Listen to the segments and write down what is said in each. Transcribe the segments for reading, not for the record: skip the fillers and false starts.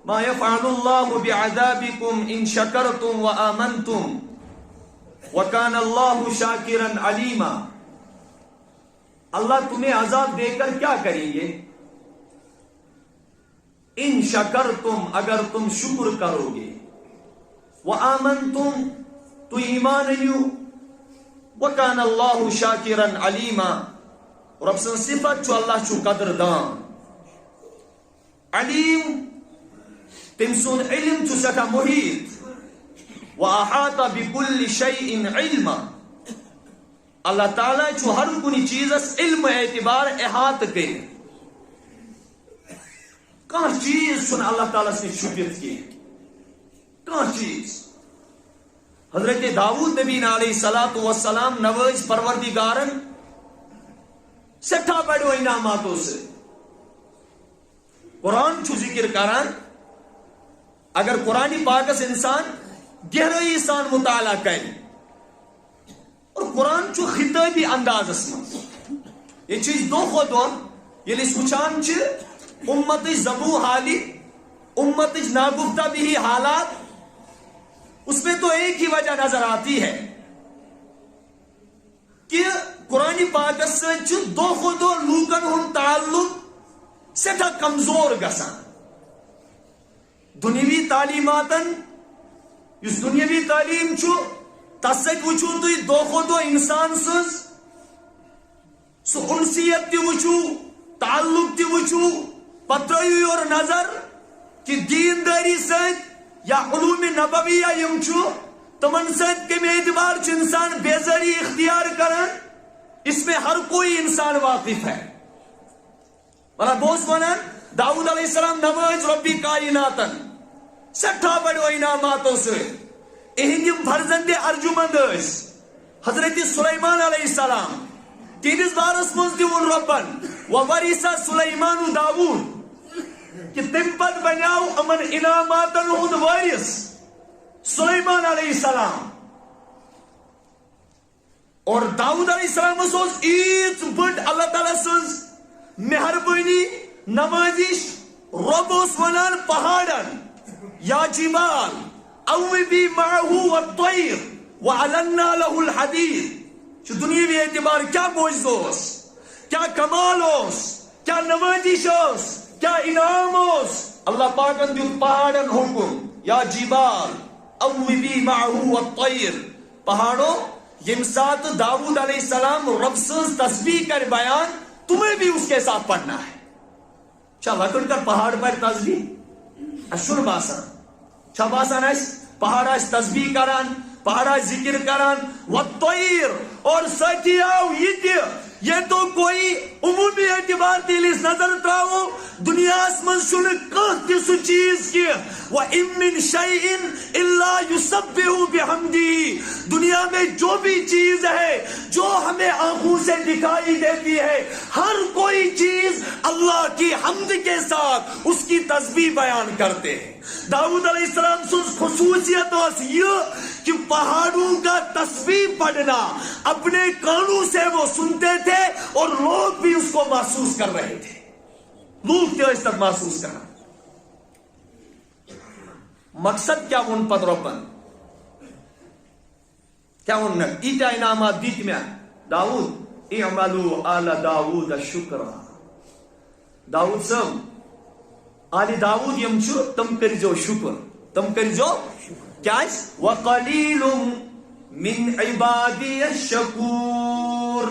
ما يفعل الله بعذابكم ان شكرتم وآمنتم وكان الله شاكرا عليما. اللہ تمہیں عذاب دے کر کیا کریں گے؟ ان شکرتم، اگر تم شکر کرو گے، وآمنتم، تو ایمان لیو، وکان اللہ شاکرا علیما، رب سن صفت چھو اللہ چھو قدردان، علیم تم سن علم چھو سکا محیط، وآحاط بکل شیء علما، اللہ تعالیٰ چھو ہر کنی چیز اس علم اعتبار احاط کے، کہاں چیز چھو اللہ تعالیٰ سے چھپیت کی، کہاں چیز. حضرت داؤد نبی علیہ السلام نوز پروردگارن سٹھا بڑو انعاماتوں سے قرآن چھو ذکر کران. اگر قرآن پاک سے انسان گہرائی انسان مطالعہ کرے اور قرآن چھو خطابی انداز اسم یہ چیز دو خود یہ سوچان چھ امت زبو حالی، امت ناگفتہ بھی حالات، اس میں تو ایک ہی وجہ نظر آتی ہے کہ قرآن پاک سے دو خود لوکن ہن تعلق سٹھا کمزور گسان. دنیوی تعلیماتن اس دنیوی تعلیم چھو تسک وچھو تو دو خود انسان سز سو انسیت تی وچھو، تعلق تی وچھو، پتروی اور نظر کہ دینداری سید یا علوم نبویہ یم چھو تمن سید کے میں اعتبار چھ انسان بیزاری اختیار کرن، اس میں ہر کوئی انسان واقف ہے. بلا بوس ونن داؤد علیہ السلام نواز ربی کائناتن سٹھا بڑو انعاماتوں سے اہندیم فرزند ارجمند حضرت سلیمان علیہ السلام تینس بارس مز دیون ربن وورث سلیمان داؤد کہ تم پت بنیاو امن انعاماتن ہند وارث سلیمان علیہ السلام. اور داؤد علیہ السلام اس ایت بڑ اللہ تعالیٰ سنز مہربانی نوازش رب اس ونان پہاڑن یا جبال اوبی معہو والطیر وعلنا له الحدید. چو دنیاوی اعتبار کیا موجزوس، کیا کمالوس، کیا نوازشوس، کیا انعاموس. اللہ پاکن دیو پہاڑن حکم یا جبال اوبی معہو والطیر، پہاڑوں یم ساتھ داؤد علیہ السلام رب سنز تسبیح کر بیان تمہیں بھی اس کے ساتھ پڑھنا ہے. چاہ لکڑ کر پہاڑ پر تسبیح اشور باسان، چاہ باسان ہے پہاڑ اس تسبیح کران، پہاڑ ذکر کران، والطیر اور ساتھیاو یہ تو کوئی عمومی اعتبار دیلیس نظر تراؤ دنیا اسمن شن کہتی سو چیز کی وَإِن مِّن شَيْءٍ إِلَّا يُسَبِّحُ بِحَمْدِهِ. دنیا میں جو بھی چیز ہے جو ہمیں آنکھوں سے دکھائی دیتی ہے ہر کوئی چیز اللہ کی حمد کے ساتھ اس کی تسبیح بیان کرتے ہیں. داؤد علیہ السلام سے خصوصیت یہ کہ پہاڑوں کا تسبیح پڑھنا اپنے کانوں سے وہ سنتے تھے اور لوگ بھی اس کو محسوس کر رہے تھے. لوگ تھے اس تک محسوس کرنا. مقصد کیا ان پر ربن کیا ان ایتا انعامات دیت میں داؤد اعملوا آل داؤد شکرا. داؤد سم آل داؤد یم چھو تم کر جو شکر، تم کر جو کیا ہے وَقَلِيلٌ مِّنْ عِبَادِيَ الشَّكُورِ.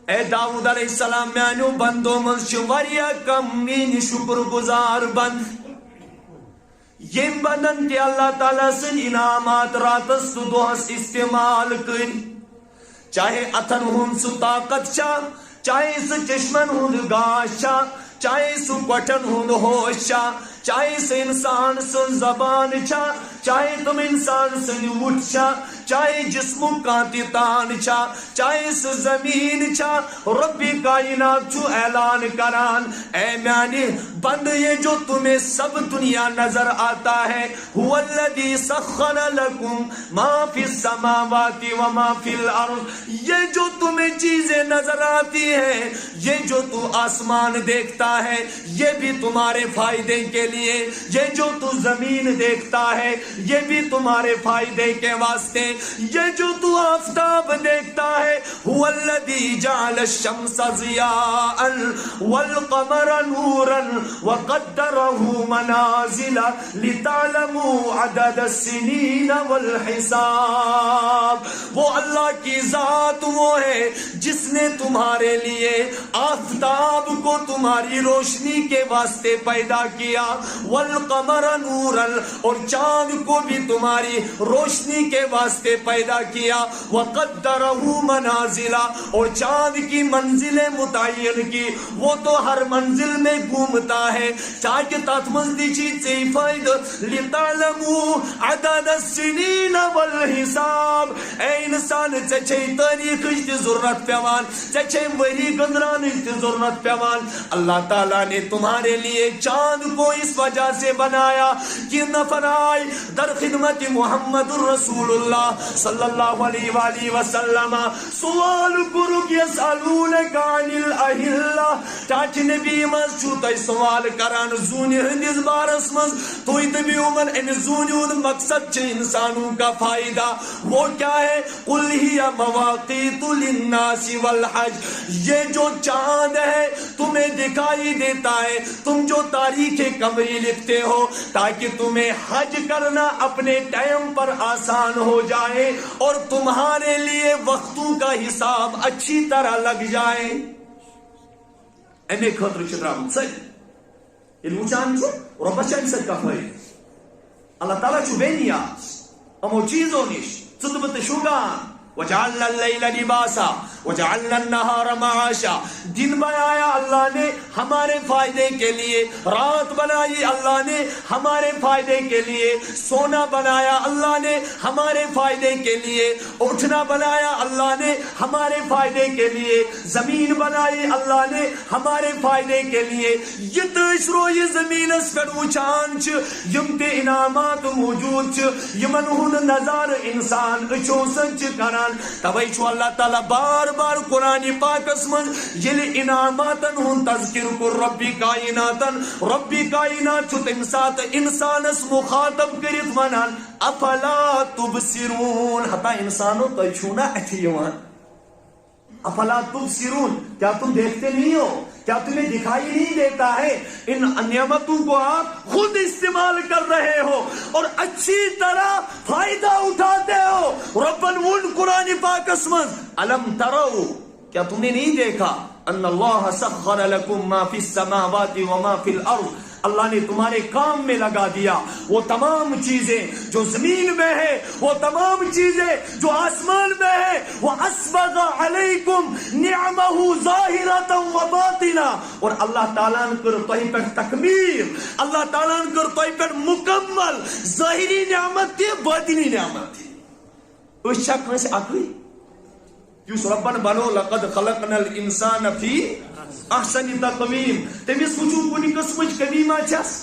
اے داؤد علیہ السلام میانو بندو منز وریا کم مین شکر گزار بند. یم بندن کے اللہ تعالیٰ سن انعامات راتس تو دوہس استعمال کر، چاہے اتن ہن سو طاقت چا، چاہے سو چشمن ہن گاش چا، چاہے سو کٹن ہن ہوش چا، چاہے سو انسان سن زبان چا، چاہے تم انسان سن وٹ چا، چاہے جسم کانتی تان چا، چاہے سو زمین چا. رب کائنات چھو اعلان کران اے میانی بند یہ جو تمہیں سب دنیا نظر آتا ہے هو الذی سخر لکم ما فی السماوات وما فی الارض. یہ جو تمہیں چیزیں نظر آتی ہیں، یہ جو تو آسمان دیکھتا ہے یہ بھی تمہارے فائدے کے لیے لیے یہ جو تو زمین دیکھتا ہے یہ بھی تمہارے فائدے کے واسطے، یہ جو تو آفتاب دیکھتا ہے هو الذی جعل الشمس ضیاء والقمر نورا وقدره منازل لتعلموا عدد السنین والحساب۔ وہ اللہ کی ذات وہ ہے جس نے تمہارے لیے آفتاب کو تمہاری روشنی کے واسطے پیدا کیا، والقمر نورا اور چاند کو بھی تمہاری روشنی کے واسطے پیدا کیا، وقدرہ منازل اور چاند کی منزلیں متعین کی، وہ تو ہر منزل میں گھومتا ہے تاکہ تاتمزدی چیز سے فائدہ لتعلموا عدد السنین والحساب۔ اے انسان چچے تاریخ کی ضرورت پیوان، چچے وہی گندران کی ضرورت پیوان۔ اللہ تعالیٰ نے تمہارے لیے چاند کو اس وجہ سے بنایا کہ نفر آئے در خدمت محمد الرسول اللہ صلی اللہ علیہ وآلہ وسلم سوال کرو کہ یسألونک عن الاہلہ، تاکہ نبی مز چھو تی سوال کران زونی ہندیز بارس مز توی تبی عمر ان زونیون مقصد چھے انسانوں کا فائدہ وہ کیا ہے؟ قل ہی مواقیت للناس والحج، یہ جو چاند ہے تمہیں دکھائی دیتا ہے، تم جو تاریخ قمری لکھتے ہو تاکہ تمہیں حج کرنا اپنے ٹائم پر آسان ہو جائے اور تمہارے لیے وقتوں کا حساب اچھی طرح لگ جائے۔ امی خطر چدرام سج یہ وچان چھو ربس چاہی سج کا فائد اللہ تعالیٰ چھو بے نیاز امو چیزوں نش صدبت شوگان وجعلنا اللیل لباسا وجعلنا النہار معاشا، دن بنایا اللہ نے ہمارے فائدے کے لیے، رات بنائی اللہ نے ہمارے فائدے کے لیے، سونا بنایا اللہ نے ہمارے فائدے کے لیے، اٹھنا بنایا اللہ نے ہمارے فائدے کے لیے، زمین بنائی اللہ نے ہمارے فائدے کے لیے۔ یہ دشرو یہ زمین اس پر وچان چھ یم تے انعامات موجود چھ یمن ہن نظر انسان اچھو سنچ کران، تبائی چھو اللہ تعالیٰ بار بار قرآن پاک اسمن یلی انعاماتن ہن تذکر کر ربی کائنات چھو تمسات انسان اس مخاطب کرت منان افلا تبصرون، حتی انسانوں تو چھونا اتھیوان افلا تبصرون، کیا تم دیکھتے نہیں ہو؟ کیا تمہیں دکھائی نہیں دیتا ہے؟ ان نعمتوں کو آپ خود استعمال کر رہے ہو اور اچھی طرح فائدہ اٹھاتے ہو۔ ربن ون قرآن پاک اسمن علم ترو، کیا تم نے نہیں دیکھا ان اللہ سخر لکم ما فی السماوات وما فی الارض، اللہ نے تمہارے کام میں لگا دیا وہ تمام چیزیں جو زمین میں ہے، وہ تمام چیزیں جو آسمان میں ہے، وہ اسبغ علیکم نعمہ ظاہرۃ و باطنہ، اور اللہ تعالیٰ نے کر تو ہی پر تکمیل، اللہ تعالیٰ نے کر تو ہی پر مکمل ظاہری نعمت تھی باطنی نعمت تھی۔ اس شک میں سے آخری یوس ربن بنو لقد خلقنا الانسان فی احسن تقویم، تمس وچو کنی قسمچ کمی ما چھس،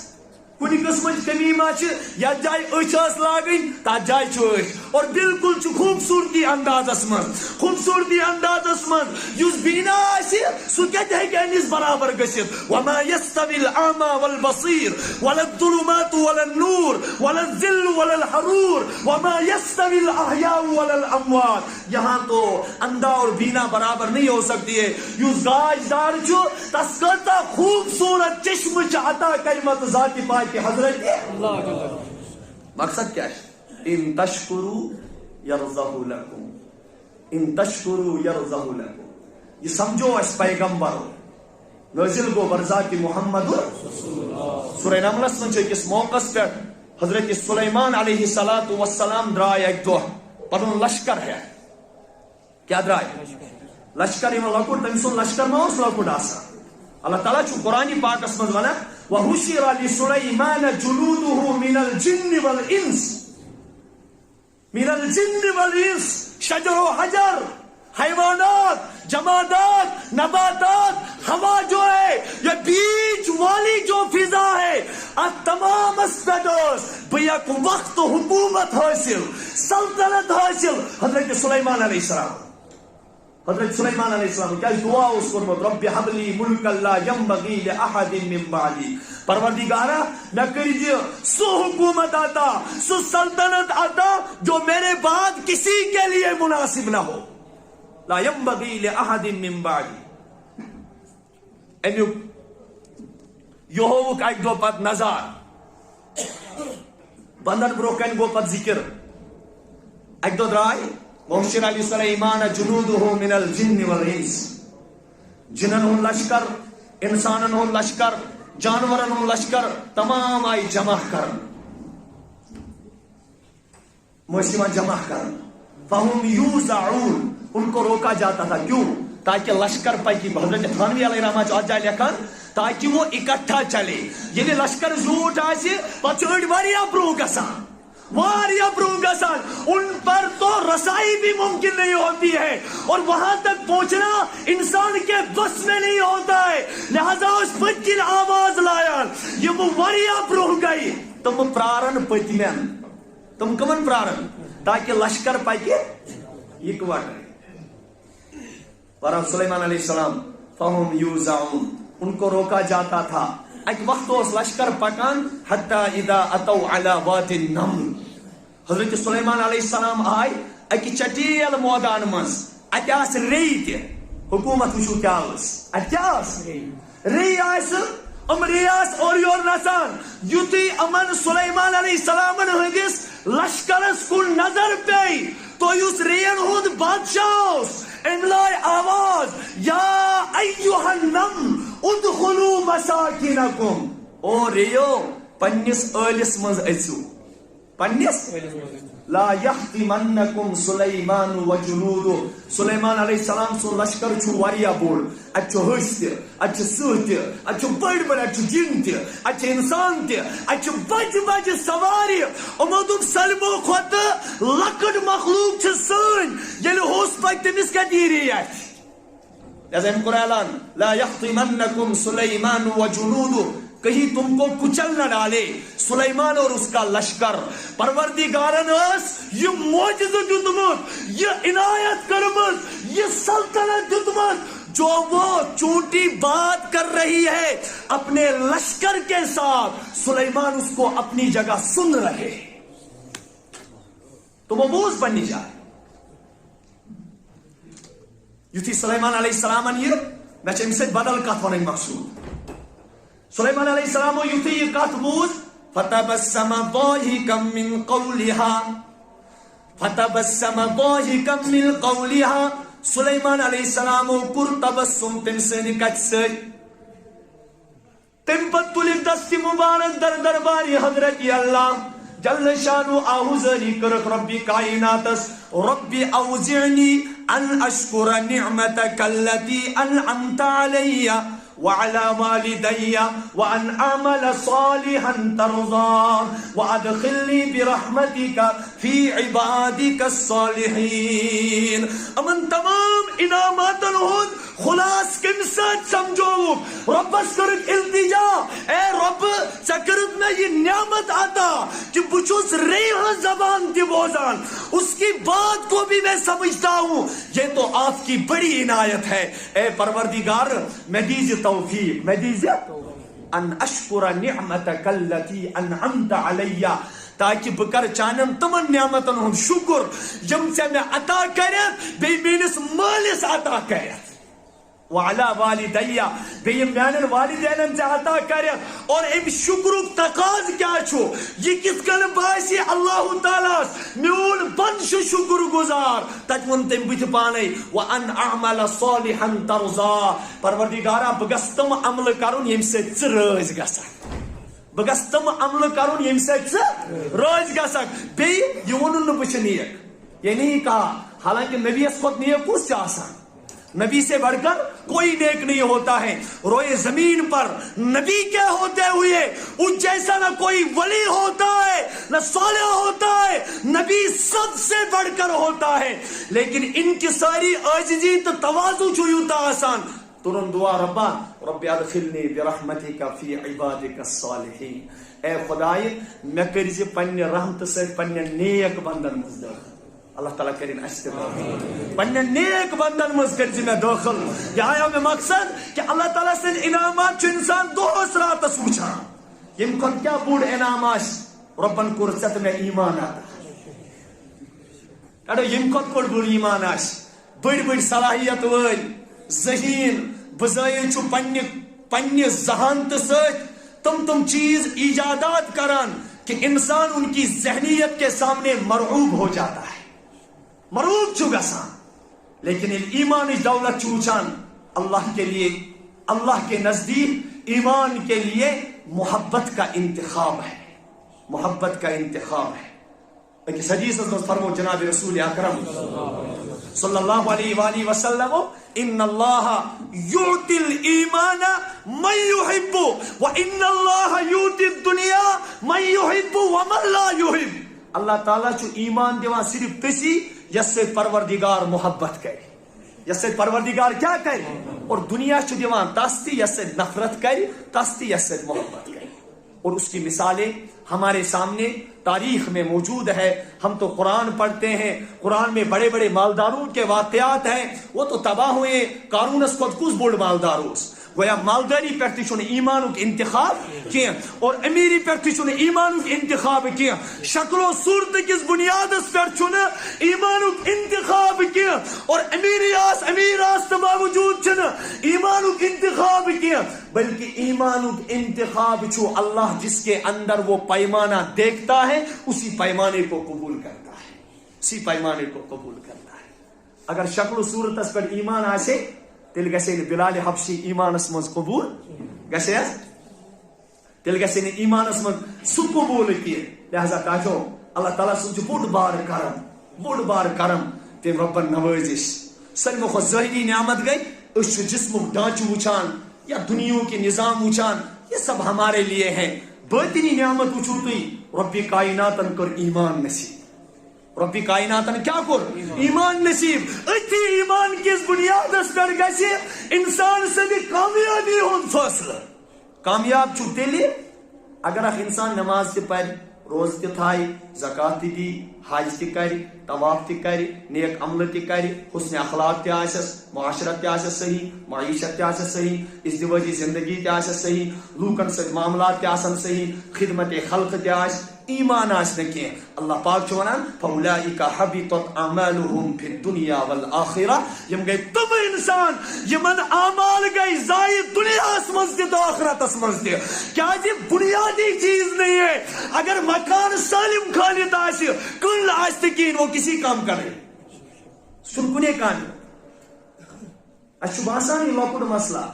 کنی قسمچ کمی ما چھ، یا جائے اچھاس لاگن تا جائے چھوش، اور بالکل چھ خوبصورتی انداز اسمن، خوبصورتی انداز اسمن یوس بینا آسی سو کہتے ہیں کہ انیس برابر گشت وما یستوی العاما والبصیر ولا الظلمات ولا النور ولا الذل ولا الحرور وما یستوی الاحیاء ولا الاموات، یہاں تو اندھا اور بینا برابر نہیں ہو سکتی ہے۔ یوس گاج دار چھو تسکتا خوبصورت چشم چاہتا قیمت ذاتی پاک کہ حضرت مقصد کیا ہے؟ ان تشکرو یرضہ لکم، ان تشکرو یرضہ لکم، یہ سمجھو اس پیغمبر نازل گو برذات محمد سورہ نمل میں جو اس موقع پر حضرت سلیمان علیہ السلام درائے ایک دو پنن لشکر ہے، کیا درائے لشکر میں لکوٹ تمسون لشکر میں اس لکوٹ آسا اللہ تعالیٰ چھو قرآن پاک اسمد ونا وَحُشِرَ لِسُلَيْمَانَ جُلُودُهُ مِنَ الْجِنِّ وَالْإِنسِ، من الجن والانس، شجر و حجر، حیوانات، جمادات، نباتات، ہوا جو ہے یہ بیچ والی جو فضا ہے، تمام اسپیڈرز بیک وقت حکومت حاصل، سلطنت حاصل حضرت سلیمان علیہ السلام، حضرت سلیمان علیہ السلام کیا دعا اس کو رب حب لی ملک لا ينبغی لأحد من بعدی، پروردگارہ میں کریجیے سو حکومت عطا، سو سلطنت عطا جو میرے بعد کسی کے لیے مناسب نہ ہو. لا ينبغي لأحد من بعدی. امیک یہوک اک دو پت نظر بندن برو کن گو پت ذکر. اک دو درائے وحشر علی سلیمان جنودہ من الجن والانس. جنن ہن لشکر، انسانن ہن لشکر، جانورن ہن لشکر تمام آئی جمع کر، موسیمان جمع کر. فہم یوزعون، ان کو روکا جاتا تھا. کیوں؟ تاکہ لشکر پکی. حضرت تھانوی علیہ رحمہ جو آج جائے لکھن تاکہ وہ اکٹھا چلے. یعنی لشکر زوٹ آئے پچھوڑ واریا برو گسان، واریا برو گسان. ان پر تو رسائی بھی ممکن نہیں ہوتی ہے اور وہاں تک پہنچنا انسان کے بس میں نہیں ہوتا ہے. لہذا اس پچھل آواز لایا یہ وہ واریا برو گئی. تم پرارن پتمین، تم کمن پرارن تاکہ لشکر پکی اکوٹے. پر سلیمان علیہ السلام فہم یوزعون، ان کو روکا جاتا تھا. ایک وقت اس لشکر پکان حتی اذا اتوا علی واد النمل. حضرت سلیمان علیہ السلام آئی ایک چٹیل مودان مز. اتیاس ری تہ حکومت وچو کیا اتیاس ری آس ریاس اور یور نسان. یوتی امن سلیمان علیہ السلام ہندس لشکرس کن نظر پی تو اس رین ہند بادشاہ املائے آواز یا ایوہ النمل ادخلوا مساکنکم. او ریو پنس ٲلس مز اژو، پنس لا یحتمنکم سلیمان وجنودہ. سلیمان علیہ السلام سن لشکر چھو واریا بوڑ. اچھو ہس تہ، اچھو سہ تہ، اچھو بڑ بڑ، اچھو جن تہ، اچھو انسان تہ، اچھو بج بج سواری. امو دوپ سلمو کھوت لکڑ مخلوق چھ سن ییٚلہِ ہوس پتہ تٔمِس کتہِ یی ریت. لہذا أمۍ کوٚر اعلان لا یحتمنکم سلیمان وجنودہ، کہیں تم کو کچل نہ ڈالے سلیمان اور اس کا لشکر. پروردگارن اس یہ معجزہ دیتمت، یہ عنایت کرمت، یہ سلطنت دیتمت جو وہ چونٹی بات کر رہی ہے اپنے لشکر کے ساتھ. سلیمان اس کو اپنی جگہ سن رہے تو وہ بوز بنی جائے. یتھی سلیمان علیہ السلام یہ میں امہ سۭتۍ بدل کتھ ونٕنۍ مقصود. سلیمان علیہ السلام یتھی یہ کت بوز فتبسم ضاحكا من قولها، فتبسم ضاحكا من قولها. سلیمان علیہ السلام کور تبسم تم سن کت ست. تم پت تلک دست مبارک در دربار حضرت اللہ جل شانو آہوزری کرک ربی کائناتس ربی اوزعنی ان اشکر نعمتک اللتی انعمت علی وعلى والدي وأن أعمل صالحا ترضاه وأدخلني برحمتك في عبادك الصالحين. امن تمام انعامات الہد خلاص کم سات سمجھو. ربس کرت التجا، اے رب ژے کرت میں یہ نعمت عطا کہ بچوس ریح زبان تی بوزان، اس کی بات کو بھی میں سمجھتا ہوں. یہ تو آپ کی بڑی عنایت ہے. اے پروردگار میں دیجیے توفیق، میں دیجیے ان اشکر نعمتک التی انعمت علی، تاکہ بکر چانن تمن نعمتن ہند شکر یم ژے میں عطا کرت بی میرس مالس عطا کرت. وعلى والدي بیم میانن والدینن ژے عطا کرت. اور ام شکرک تقاض کیا چھو؟ یہ کس کن باسی اللہ تعالیٰ میون بند شکر گزار. تت ون تم بت پانے وان اعمل صالحا ترضا. پروردگارا بگس تم عمل کرن یم سے ژٕ رٲضۍ گژھکھ، بگس تم عمل کرن یم سے ژٕ رٲضۍ گژھکھ. بیٚیہِ یہ وونُن نہٕ بہٕ چھُس نیک، یہ نہیں کہا. حالانکہ نبیس کھۄتہٕ نیک کُس چھُ آسان؟ نبی سے بڑھ کر کوئی نیک نہیں ہوتا ہے. روئے زمین پر نبی کے ہوتے ہوئے اس جیسا نہ کوئی ولی ہوتا ہے نہ صالح ہوتا ہے. نبی سب سے بڑھ کر ہوتا ہے. لیکن ان کی ساری عاجزی تو تواضع چھو یوتا آسان. ترن دعا ربا رب ادخلنی برحمتک فی عبادک الصالحین. اے خدای میں کرزِ پنہ رحمت سے پنہ نیک بندن مز داخل. اللہ تعالیٰ کرین استقامت پنہ نیک بندن مز کرزِ میں داخل. یہ آیا میں مقصد کہ اللہ تعالیٰ سے انعامات چھ انسان دوس راتس وچھان. یم کھت کیا بوڑ انعام آس ربن کور ژت مے ایمان عطا اڑو یم کھت کوڑ بوڑ ایمان آس بڑ بڑ صلاحیت ول ذہین بزائل چھو پنہ ذہانت ست تم چیز ایجادات کران کہ انسان ان کی ذہنیت کے سامنے مرعوب ہو جاتا ہے، مرعوب چھو گسان. لیکن ایمان دولت چھو وچھان اللہ کے لیے، اللہ کے نزدیک ایمان کے لیے محبت کا انتخاب ہے، محبت کا انتخاب ہے. ایک حدیث میں فرمو جناب رسول اکرم صلی اللہ علیہ وآلہ وسلم ان اللہ یعطی الایمان من یحب وان اللہ یعطی الدنیا من یحب ومن لا یحب. اللہ تعالیٰ چھو ایمان دیوان صرف تسی یس سے پروردگار محبت کرے، یس سے پروردگار کیا کرے، اور دنیا چھو دیوان تستی یس سے نفرت کرے، تستی یس سے محبت کرے. اور اس کی مثالیں ہمارے سامنے تاریخ میں موجود ہے. ہم تو قرآن پڑھتے ہیں، قرآن میں بڑے بڑے مالداروں کے واقعات ہیں. وہ تو تباہ ہوئے، قارونس کو کس بوڑ مالداروس گویا مالداری پہ چھن ایمانک انتخاب کی اور امیری پہ چھن ایمانک انتخاب کی، شکل و صورت کس بنیاد پہ چھن ایمانک انتخاب کی، اور امیر آس باوجود چھن ایمانک انتخاب کی، بلکہ ایمانک انتخاب چھو اللہ جس کے اندر وہ پیمانہ دیکھتا ہے اسی پیمانے کو قبول کرتا ہے، اسی پیمانے کو قبول کرتا ہے. اگر شکل و صورت پر ایمان آسے تیل گسے بلال حبشی ایمانس مز قبول گسے، تیل گسے ایمانس مز سو قبول کیے. لہذا کہو اللہ تعالیٰ سن بوڑ بار کرم تم ربن نوازش. سلم خود ظاہری نعمت گئی اس جسمک ڈانچہ وچھان یا دنیا کے نظام وچھان، یہ سب ہمارے لیے ہیں. باطنی نعمت وچھو تھی رب کائناتن کر ایمان نصیب، رب کائناتن کیا کر ایمان نصیب. اتھی ایمان کس بنیاد پر گژھِ انسان سے بھی کامیابی ہون فاصلہ. کامیاب چھو تیلی اگر اخ انسان نماز تہ پڑھ، روز تہ تھائے، زکات تہ دی، حج تہ کر، طواف تہ کر، نیک عمل تہ کر، حسن اخلاق تہ آسس، معاشرت تہ آسس صحیح، معیشت تہ آسس صحیح، ازدواجی زندگی تہ آسس صحیح، لوکن سۭتۍ معاملات تہ آسن صحیح، خدمت خلق تہ آس، ایمان آس نہ کینٛہہ. اللہ پاک چھُ ونان فاولئک حبطت اعمالهم فی الدنیا والآخرہ. یم گئی تم انسان یمن اعمال گئی ضائع دنیاس منٛز تہِ تہٕ آخرتس منٛز تہِ. کیازِ بنیادی چیز نہیں ہے. اگر مکان سالم خالد آسہِ، کل آسہِ تہِ کِہیٖنۍ، وہ کسی کام کرے سُہ کُنے کامہِ. اَسہِ چھُ باسان یہِ لۄکُٹ مسئلہ،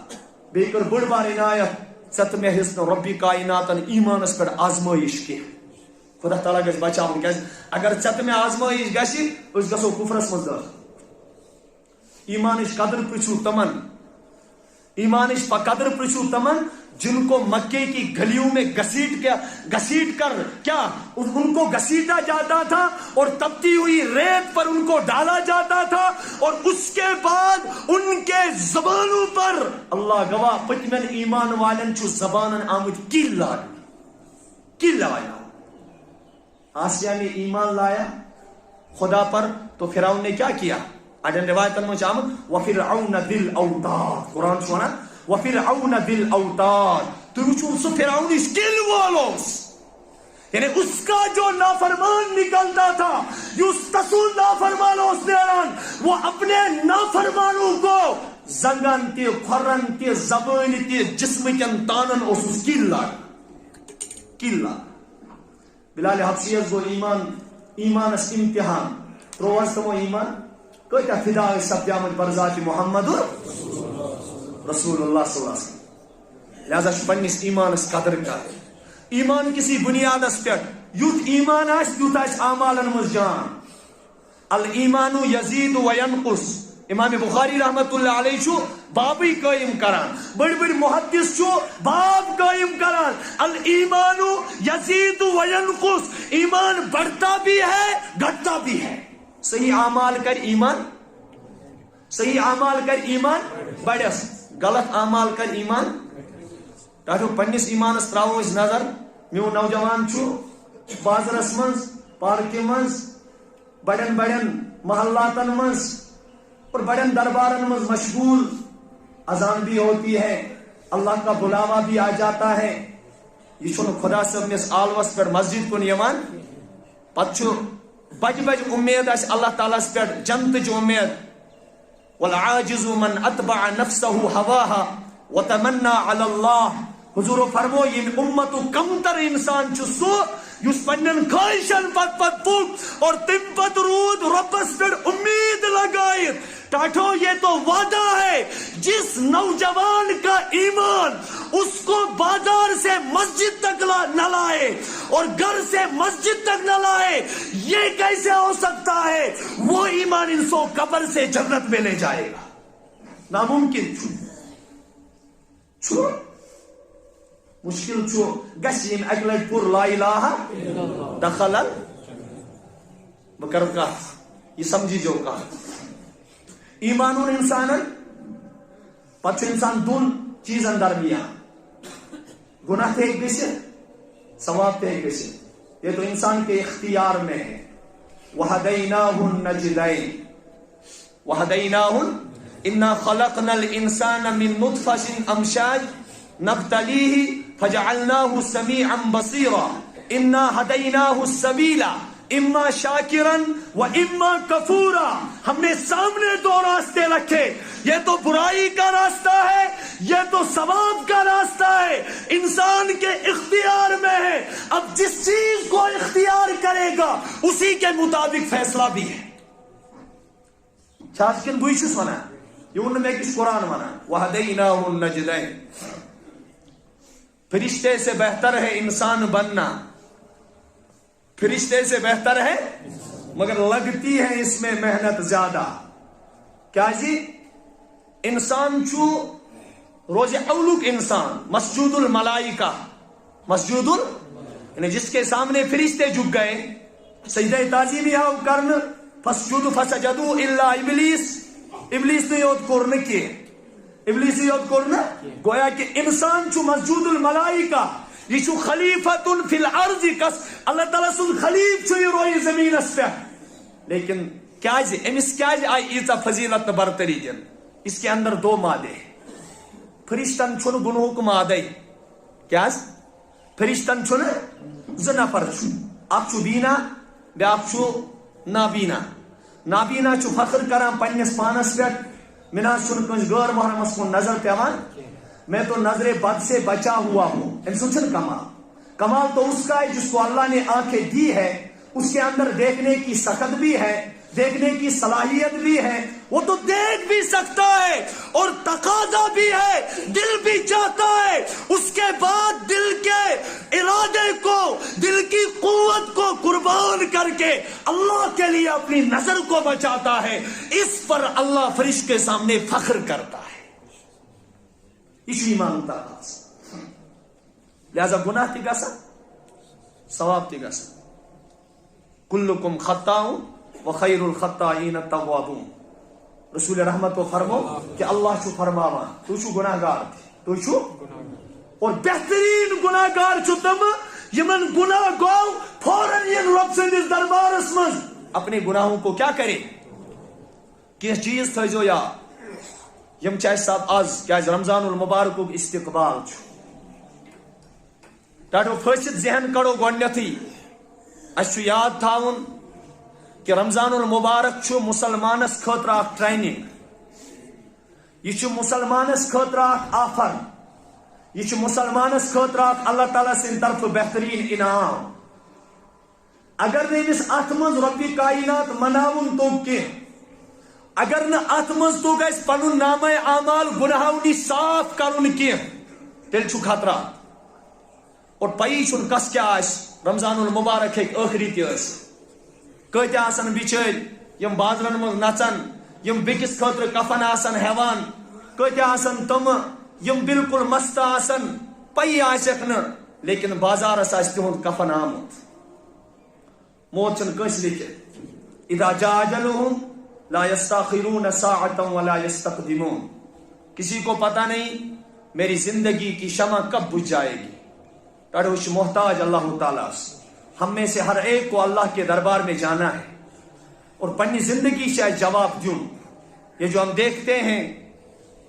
بیٚیہِ کٔر بٔڑ بار عنایت ژٕ تہٕ مےٚ ہیٚژ نہٕ رۄبہِ کائناتن ایمانس پٮ۪ٹھ آزمٲیش کینٛہہ. خدا تعالیٰ گژھِ بچاوُن. کیازِ اگر ژےٚ تہٕ مےٚ آزمٲیش گژھِ أسۍ گژھو کفرس منٛز دٲخل. ایمانٕچ قدر پرٛژھِو تمن، ایمانٕچ قدر پرٛژھِو تمن جن کو مکے کی گلیوں میں گھسیٹ کر کیا ان کو گھسیٹا جاتا تھا اور تپتی ہوئی ریت پر ان کو ڈالا جاتا تھا، اور اس کے بعد ان کے زبانوں پر اللہ گواہ پتمن ایمان والن چھُ زبانن آمد کل لایا. آسیہ نے ایمان لایا خدا پر تو فرعون نے کیا کیا؟ اڈن روایتن میں آمد وفرعون ذی الاوتاد. قرآن چھونا وفرعون ذی الاوتاد. تو وچھو سو فرعون اس کل والوس، یعنی اس کا جو نافرمان نکلتا تھا، جو اس تسول نافرمان اس نیران، وہ اپنے نافرمانوں کو زنگن تے کھرن تے زبان تے جسم کن تانن اس کلا. بلال حبشی گو ایمانس امتحان تروز تمو ایمان کتا فدا سپدامت برذات محمد رسول اللہ صلی اللہ علیہ وسلم. لہذا پنس ایمانس قدر کر. ایمان کسی بنیاد پہ یوت ایمان یوت اعمالن مز جان. الایمان یزید و ینقص. امام بخاری رحمت اللہ علیہ چھو بابی قائم کران، بڑی بڑی محدث چھو باب قائم کران الایمان یزید و ینقص. ایمان بڑھتا بھی ہے گھٹتا بھی ہے. صحیح اعمال کر ایمان، صحیح اعمال کر ایمان بڑھس، غلط اعمال کر ایمان. تاکہ پنس ایمانس تراو اس نظر. میون نوجوان چھو بازرس منز، پارکہ منز، بڑن بڑن محلاتن منز اور بڑن دربارن منز مشغول. اذان بھی ہوتی ہے، اللہ کا بلاوا بھی آ جاتا ہے. یہ چھن خدا صبنس عالوس پر مسجد کن یوان پتہ بج بج امید اس اللہ تعالیٰ پر جنت امید والعاجز من اتبع نفسه هواها وتمنى على الله حضور فرمو یہ امت کمتر انسان چھ سو یس پنن خواہشن پت پک اور تم پت رود ربس پر امید لگائے ٹاٹھو یہ تو وعدہ ہے جس نوجوان کا ایمان اس کو بازار سے مسجد تک نہ لائے اور گھر سے مسجد تک نہ لائے یہ کیسے ہو سکتا ہے؟ وہ ایمان ان سو قبر سے جنت میں لے جائے گا، ناممکن چھو مشکل چھو گسیم اگلٹ پور لا الہ دخلل بکر کا یہ سمجھی جو کا ایمانون انسانن پچھو انسان دون چیزن درمیان گناہ تے ایک گسے ثواب تے ایک گسے یہ تو انسان کے اختیار میں ہے وَهَدَيْنَاهُ النَّجْدَيْنِ وَهَدَيْنَاهُ إِنَّا خَلَقْنَا الْإِنسَانَ مِن نُطْفَةٍ أَمْشَاجٍ نَبْتَلِيهِ فَجَعَلْنَاهُ سَمِيعًا بَصِيرًا إِنَّا هَدَيْنَاهُ السَّبِيلَ اما شاکرن و اما کفورا، ہم نے سامنے دو راستے رکھے، یہ تو برائی کا راستہ ہے، یہ تو ثواب کا راستہ ہے، انسان کے اختیار میں ہے، اب جس چیز کو اختیار کرے گا اسی کے مطابق فیصلہ بھی ہے۔ چھاسکن بوئی چھس منا یہ ان میں کس قرآن منا وَهَدَيْنَاهُ النَّجْدَيْنِ فرشتے سے بہتر ہے انسان بننا، فرشتے سے بہتر ہے مگر لگتی ہے اس میں محنت زیادہ۔ کیا جی انسان چو روز اولوک انسان مسجود الملائکہ یعنی جس کے سامنے فرشتے جھک گئے سجدہ تعظیمی آو کرن فسجدوا فسجدوا الا ابلیس نے یود کرنے کیے، ابلیس نے یود کرنا گویا کہ انسان چو مسجود الملائکہ یہ چھو خلیفت فی الارض کس اللہ تعالیٰ سن خلیف چھو یہ روئی زمین اس پہ، لیکن کیا جی امس کیا جی آئی ایتا فضیلت برتری دن اس کے اندر دو مادے فرشتن چھن گنہوں کو مادے کیا فرشتن چھن زنا پر چھو آپ چھو بینا بے آپ چھو نابینا، نابینا چھو فخر کران پنیس پانس پہ مناس چھن کنج غیر محرمس کو نظر پیوان میں تو نظر بد سے بچا ہوا ہوں۔ انسان کمال تو اس کا ہے جس کو اللہ نے آنکھیں دی ہے، اس کے اندر دیکھنے کی سخت بھی ہے، دیکھنے کی صلاحیت بھی ہے، وہ تو دیکھ بھی سکتا ہے اور تقاضا بھی ہے، دل بھی چاہتا ہے، اس کے بعد دل کے ارادے کو، دل کی قوت کو قربان کر کے اللہ کے لیے اپنی نظر کو بچاتا ہے، اس پر اللہ فرشتے کے سامنے فخر کرتا ہے۔ اس ایمان ہوتا ہے لہذا گناہ تی گسا ثواب تی گسا کلکم خطاؤں وخیر الخطائین التوابون، رسول رحمت کو فرمو کہ اللہ چھو فرماوا تو چھو گناہ گار تھی، تو چھو اور بہترین گناہ گار چھو تم یمن گناہ گو فوراً یہ رب سے اس دربار اسمن اپنے گناہوں کو کیا کرے کس چیز تھا جو یا یم چاہے صاحب آز کیا رمضان المبارک کو استقبال چھو ٹاٹو فیصد ذہن کرو گونڈیتی اس چھو یاد تھاون کہ رمضان المبارک چھو مسلمانس خطر آف ٹریننگ، یہ چھو مسلمانس خطر آف آفر، یہ چھو مسلمانس خطر آف اللہ تعالیٰ سے طرف بہترین انعام۔ اگر نے اس اتمز ربی کائنات مناون تو کی اگر نہ اتمز تو گیس پنن نام اعمال گناہونی صاف کرن کی تیل چھو خطرہ اور پئی چھن کس کیا آس رمضان المبارک ایک آخری تی آس کہتے آسن بیچر یم بازرن مز نچن یم بکس خطر کفن آسن ہیوان کہتے آسن تم یم بالکل مست آسن پئی آسک ن لیکن بازار اس تہد کفن آمد موت چھن کنس لیکن اذا جاء اجلهم لا یستاخرون ساعتا ولا یستقدمون، کسی کو پتہ نہیں میری زندگی کی شمع کب بجھ جائے گی۔ تڑوش محتاج اللہ تعالیٰ سے ہم میں سے ہر ایک کو اللہ کے دربار میں جانا ہے اور پنی زندگی سے جواب دوں۔ یہ جو ہم دیکھتے ہیں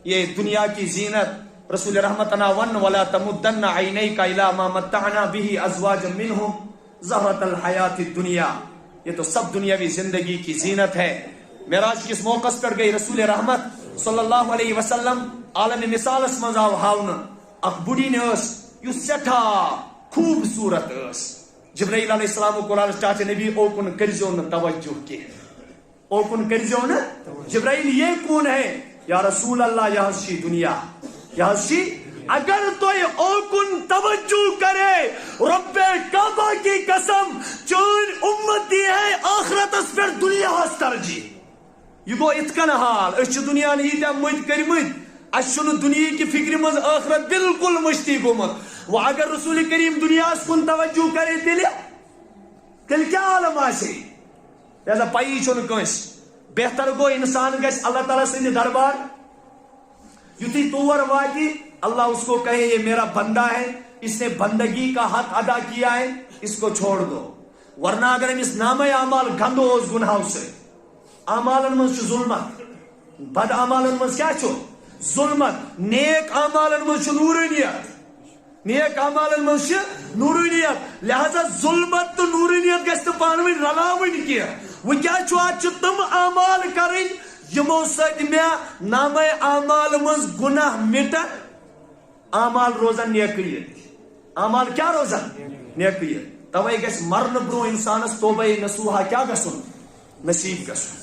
یہ دنیا کی زینت، رسول رحمتنا ون ولا تمدن عینیک الی ما متعنا به ازواجا منهم زہرۃ الحیات الدنیا. یہ تو سب دنیاوی زندگی کی زینت ہے. معراج کس موقع پر گئی رسول رحمت صلی اللہ علیہ وسلم عالم مثال اس مز آو ہاؤن. اخ بڑی نے اس یس سٹھا خوبصورت اس. جبرائیل علیہ السلام کو قرآن چاچ نبی اوکن کرزو نہ توجہ کی اوکن کرزو نہ. جبرائیل یہ کون ہے؟ یا رسول اللہ یہ ہستی دنیا یہ ہستی. اگر تو اوکن توجہ کرے رب کعبہ کی قسم چون امتی ہے آخرت اس پر دنیا ہس ترجیح. یہ گو اتکن حال اس دنیا نے یہ مت کرمت اس دنیا کی فکر مز آخرت بالکل مشتی گومت. وہ اگر رسول کریم دنیا کن توجہ کرے تیل کیا عالم آسے. لہذا پائی چھن کنس بہتر گو انسان گژھِ اللہ تعالیٰ سند دربار یتھی تور واتی اللہ اس کو کہے یہ میرا بندہ ہے اس نے بندگی کا حق ادا کیا ہے اس کو چھوڑ دو. ورنہ اگر ہم اس نام اعمال گندو اس گناہوں سے اعمالن من ظلمت بد اعمالن من کیا چھو ظلمت نیک اعمالن من نورانیت نیک اعمالن من نورانیت. لہذا ظلمت تو نورانیت گژھِ نہٕ پانہٕ ؤنۍ رلاوٕنۍ کینٛہہ. وۄنۍ کیٛاہ چھُ اَتھ چھِ تِم اعمال کَرٕنۍ یِمو سۭتۍ مےٚ نامے اعمال منٛز گُناہ مِٹن اعمال روزن نیکیت. اعمال کیا روزن نیکیت. توے گژھِ مرنہٕ برونٛہہ اِنسانس توبہ نصوحہ کیا گژھُن نصیب گژھُن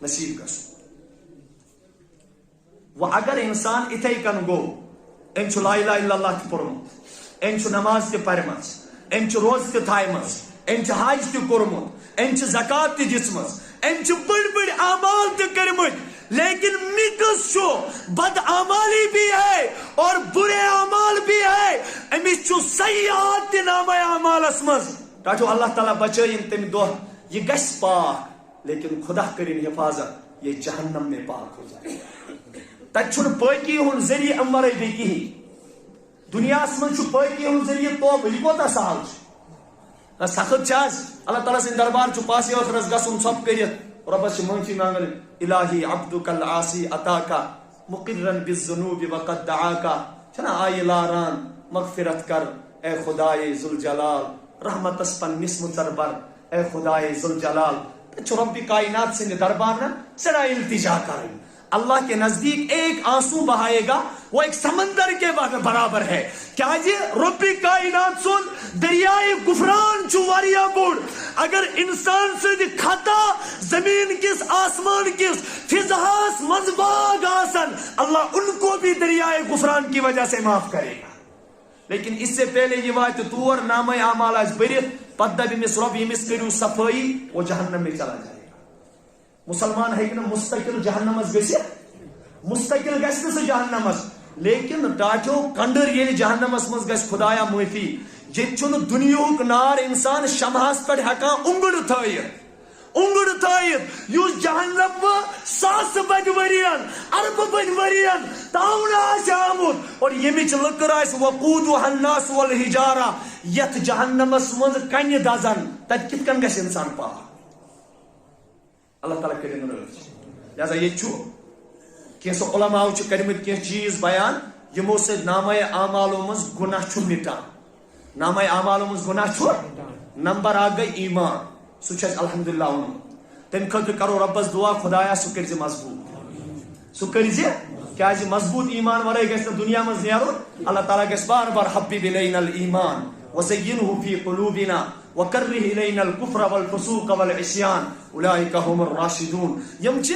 نصیب گژھُن. وۄنۍ اگر انسان اِتھے کن گوٚو أمۍ چھُ لا اِلہَ اِلَّا اللہ تہِ پوٚرمُت أمۍ چھُ نماز تہِ پرمٕژ أمۍ چھُ روزٕ تہِ تھایمٕژ أمۍ چھُ حج تہِ کوٚرمُت أمۍ چھِ زکات تہِ دِژمٕژ أمۍ چھِ بٔڑۍ بٔڑۍ اعمال تہِ کٔرمٕتۍ لیکن مکس چھُ بد اعمالی بھی ہے اور برے اعمال بھی ہے. أمِس چھُ سیئات تہِ نامے اعمالس منٛز. ٹاٹھو اللہ تعالیٰ بچٲیِن تمہِ دۄہ یہ گژھِ پاک لیکن خدا کٔرِن حفاظت یہ جہنم میں پاک ہو جائے. تتہِ چھُنہٕ پٲکی ہُنٛد ذٔریعہٕ اَمہِ ورٲے بیٚیہِ کِہیٖنۍ. دُنیاہس منٛز چھُ پٲکی ہُنٛد ذٔریعہٕ توبہٕ یہِ کوتاہ سہل چھُ. سخت چھِ حظ اللہ تعالیٰ سٕنٛدِ دربار چھُ پاسہِ ٲخرس گژھُن ژھۄپہٕ کٔرِتھ رۄبس چھِ معٲفی منٛگٕنۍ. الہی عبدک العاصی عطاکا مقرن بالذنوب وقد دعاکا. چھنا آیہِ لاران مغفرت کر اے خدائے ذوالجلال رحمتس پننس مُژر بر اے خدائے ذوالجلال. تتہِ چھُ رۄبِ کائنات سٕنٛدِ دربار نہ سیٚٹھاہ التجا کرٕنۍ. اللہ کے نزدیک ایک آنسو بہائے گا وہ ایک سمندر کے برابر ہے. کیا جی رب کائنات سن دریائے غفران چھُ واریاہ بوڑ. اگر انسان سٕنٛدِ خطا زمین کس آسمان کس فضاہس منٛز باغ آسن اللہ ان کو بھی دریائے غفران کی وجہ سے معاف کرے گا. لیکن اس سے پہلے یہ واتہِ تور نامے اعمال آسہِ بٔرِتھ پتہٕ دپہِ أمِس رۄب ییٚمِس کٔرِو صفٲیی وہ جہنم میں چلا جائے گا. مسلمان ہے کہ مستقل جہنمس گژھِ مستقل گژھِ نہٕ سُہ جہنمس. لیکن ٹاٹھو کنڈر ییٚلہِ جہنمس منٛز گژھِ خدایا معٲفی ییٚتہِ چھُنہٕ دُنیہُک نار انسان شمہس پٮ۪ٹھ ہٮ۪کان اونگڑ تھٲیِتھ یُس جہنم ساسہٕ بٔدۍ ؤرین اربہٕ بٔدۍ ؤرین تاونہٕ آسہِ آمُت اور ییٚمِچ لٔکٕر آسہِ وقوٗدُہَا الناس والحجارہ یتھ جہنمس منٛز کنہِ دزن تتہِ کِتھ کٔنۍ گژھِ انسان پاک. اللہ تعالیٰ کٔرِنۍ رٲچھ. لہذا یہ چھُ کینٛژھو علماءو چھِ کٔرمٕتۍ کینٛہہ چیٖز بیان یِمو سۭتۍ نامے اعمالو منٛز گُناہ چھُ مِٹان. نامے اعمالو منٛز گُناہ چھُ. نمبر اکھ گٔے ایمان سُہ چھُ اَسہِ الحمدللہ اوٚنمُت. تمہِ خٲطرٕ کرو رۄبس دعا خدایا سُہ کٔرزِ مضبوٗط سُہ کٔرزِ کیازِ مضبوٗط ایمان ورٲے گژھِ نہٕ دُنیا منٛز نیرُن. اللہ تعالیٰ گژھِ بار بار حبِّب الینا الایمان وزینہ فی قلوبنا وکرہ الینا الکفر والفسوق والعصیان اولئک هم الراشدون. یم چھِ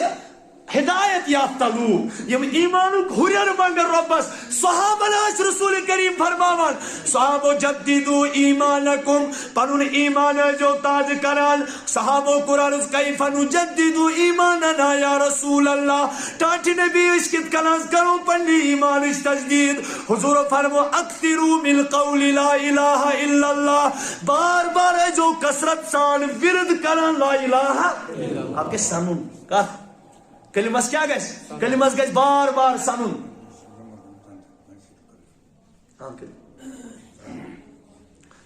ہدایت یافتہ لوگ یم ایمانک ہُریر منگن رۄبس. صحابن ٲسۍ رسول کریم فرماوان صحابو جددو ایمانکم پنُن ایمان ٲسۍزیو تازٕ کران. صحابو کوٚر عرض کیف نجدد ایماننا یا رسول اللہ. ٹاٹھہِ نبی أسۍ کِتھ کٔنۍ حظ کرو پننہِ ایمانٕچ تجدید. حضور فرمو اکثروا من قول لا الہ الا اللہ. بار بار ٲسۍزیو کثرت سان ورد کران لا الہ. آپ کے سنُن کتھ کلمس کیا گژھِ کلمس گژھِ بار بار سنُن.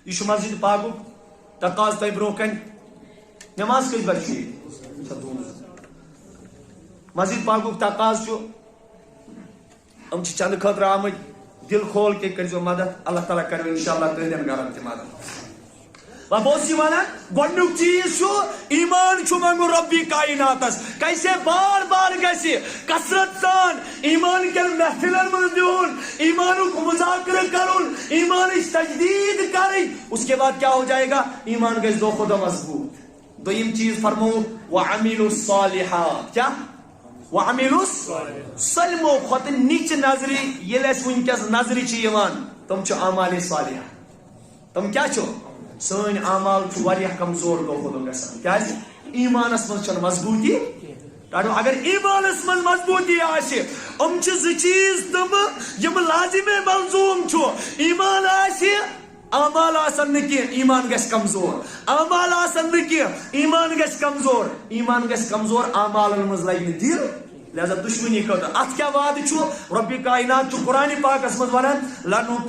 یہ چھُ مسجد پاکُک تقاض تۄہہِ برونٛہہ کنہِ. نماز کٔژِ بجہِ چھُ ییٚتہِ مسجد پاکُک تقاض چھُ ہم چند خاطر آمت دل کھول کے کرزو مدد اللہ تعالیٰ کرو انشاءاللہ تہندین گھرن تہ مدد بہت گۄڈنیُک چیز چھُ ایمان چھُ منگُن ربی کائناتس کیسے بار بار گژھِ کثرت سان ایمان کٮ۪ن محفلن منٛز بِہُن ایمانُک مذاکرہ کرُن ایمانٕچ تجدید کرٕنۍ اس کے بعد کیا ہو جائے گا ایمان گژھِ دۄہ کھۄتہٕ دۄہ مضبوط دوٚیِم چیز فرمو وعملوا الصالحات کیا وعملوا سلمو کھۄتہٕ نِچ نظرِ ییٚلہِ اَسہِ وٕنکٮ۪س نظرِ چھِ یِوان تِم چھِ اعمالِ صالحہ تِم کیا چھُ سن اعمال واریاہ کمزور دۄہ کھۄتہٕ دۄہ گژھان کیازِ ایمانس منٛز چھنہٕ مضبوطی ٹاٹو اگر ایمانس منٛز مضبوطی آسہِ چھِ زٕ چیز تِم یِم لازمے ملزوم چھُ ایمان آسہِ اعمال آسن نہٕ کینٛہہ ایمان گژھِ کمزور اعمال آسن نہٕ کینٛہہ ایمان گژھِ کمزور ایمان گژھِ کمزور اعمالن منٛز لگہِ نہٕ دل لہذا دشمنی خٲطرٕ اتھ کیاہ وعدٕ چھُ رۄبِ کائنات چھُ قرآنِ پاکس منٛز ونان لنُکف